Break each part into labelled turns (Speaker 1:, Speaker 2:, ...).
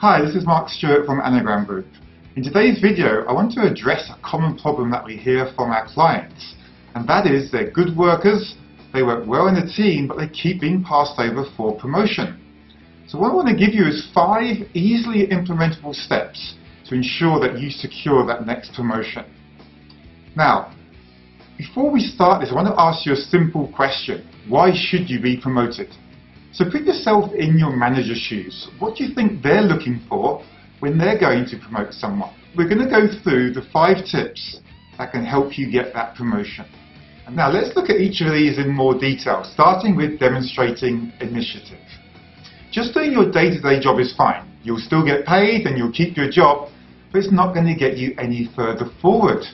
Speaker 1: Hi, this is Stuart from Anagram Group. In today's video, I want to address a common problem that we hear from our clients, and that is they're good workers, they work well in a team, but they keep being passed over for promotion. So what I want to give you is 5 easily implementable steps to ensure that you secure that next promotion. Now, before we start this, I want to ask you a simple question. Why should you be promoted? So put yourself in your manager's shoes. What do you think they're looking for when they're going to promote someone? We're going to go through the 5 tips that can help you get that promotion. And now let's look at each of these in more detail, starting with demonstrating initiative. Just doing your day-to-day job is fine. You'll still get paid and you'll keep your job, but it's not going to get you any further forward.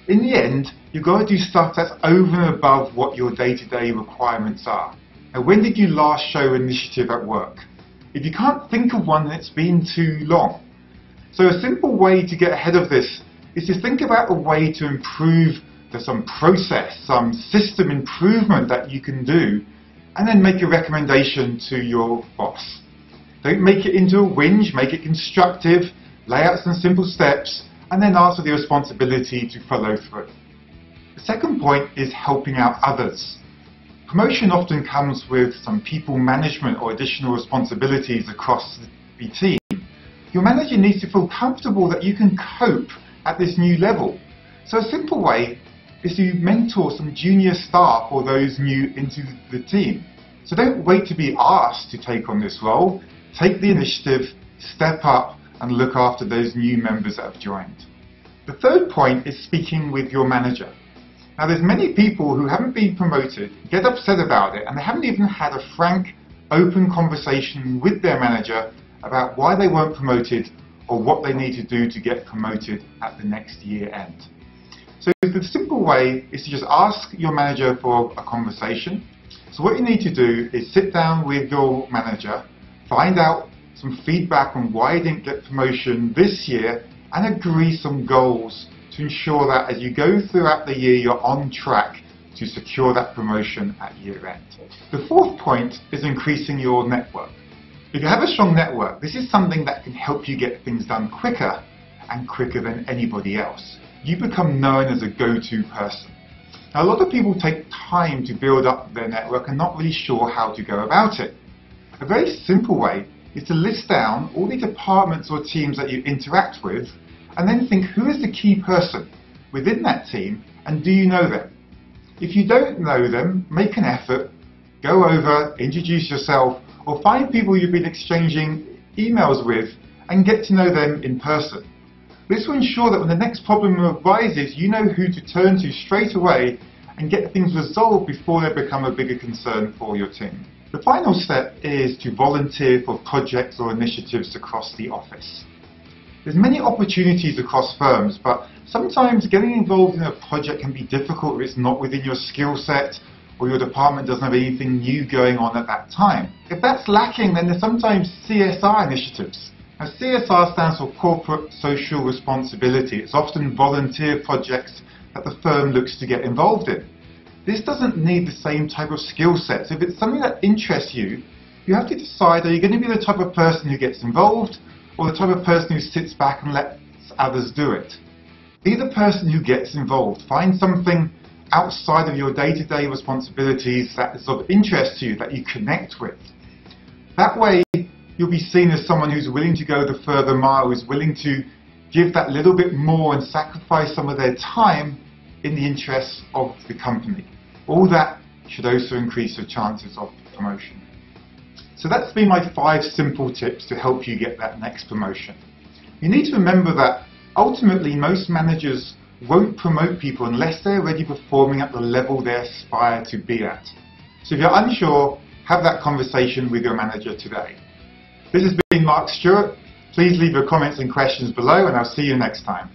Speaker 1: In the end, you've got to do stuff that's over and above what your day-to-day requirements are. Now, when did you last show initiative at work? If you can't think of one, then it's been too long. So a simple way to get ahead of this is to think about a way to improve some process, some system improvement that you can do, and then make a recommendation to your boss. Don't make it into a whinge, make it constructive, lay out some simple steps, and then ask for the responsibility to follow through. The second point is helping out others. Promotion often comes with some people management or additional responsibilities across the team. Your manager needs to feel comfortable that you can cope at this new level. So a simple way is to mentor some junior staff or those new into the team. So don't wait to be asked to take on this role. Take the initiative, step up and look after those new members that have joined. The third point is speaking with your manager. Now there's many people who haven't been promoted, get upset about it, and they haven't even had a frank, open conversation with their manager about why they weren't promoted or what they need to do to get promoted at the next year end. So the simple way is to just ask your manager for a conversation. So what you need to do is sit down with your manager, find out some feedback on why you didn't get promotion this year, and agree some goals to ensure that as you go throughout the year, you're on track to secure that promotion at year end. The fourth point is increasing your network. If you have a strong network, this is something that can help you get things done quicker and quicker than anybody else. You become known as a go-to person. Now, a lot of people take time to build up their network and not really sure how to go about it. A very simple way is to list down all the departments or teams that you interact with, and then think, who is the key person within that team, and do you know them? If you don't know them, make an effort, go over, introduce yourself, or find people you've been exchanging emails with and get to know them in person. This will ensure that when the next problem arises, you know who to turn to straight away and get things resolved before they become a bigger concern for your team. The final step is to volunteer for projects or initiatives across the office. There's many opportunities across firms, but sometimes getting involved in a project can be difficult if it's not within your skill set or your department doesn't have anything new going on at that time. If that's lacking, then there's sometimes CSR initiatives. Now, CSR stands for Corporate Social Responsibility. It's often volunteer projects that the firm looks to get involved in. This doesn't need the same type of skill sets. If it's something that interests you, you have to decide, are you going to be the type of person who gets involved or the type of person who sits back and lets others do it? Be the person who gets involved. Find something outside of your day-to-day responsibilities that is of interest to you, that you connect with. That way, you'll be seen as someone who's willing to go the further mile, who's willing to give that little bit more and sacrifice some of their time in the interests of the company. All that should also increase your chances of promotion. So that's been my 5 simple tips to help you get that next promotion. You need to remember that ultimately most managers won't promote people unless they're already performing at the level they aspire to be at. So if you're unsure, have that conversation with your manager today. This has been Stuart. Please leave your comments and questions below, and I'll see you next time.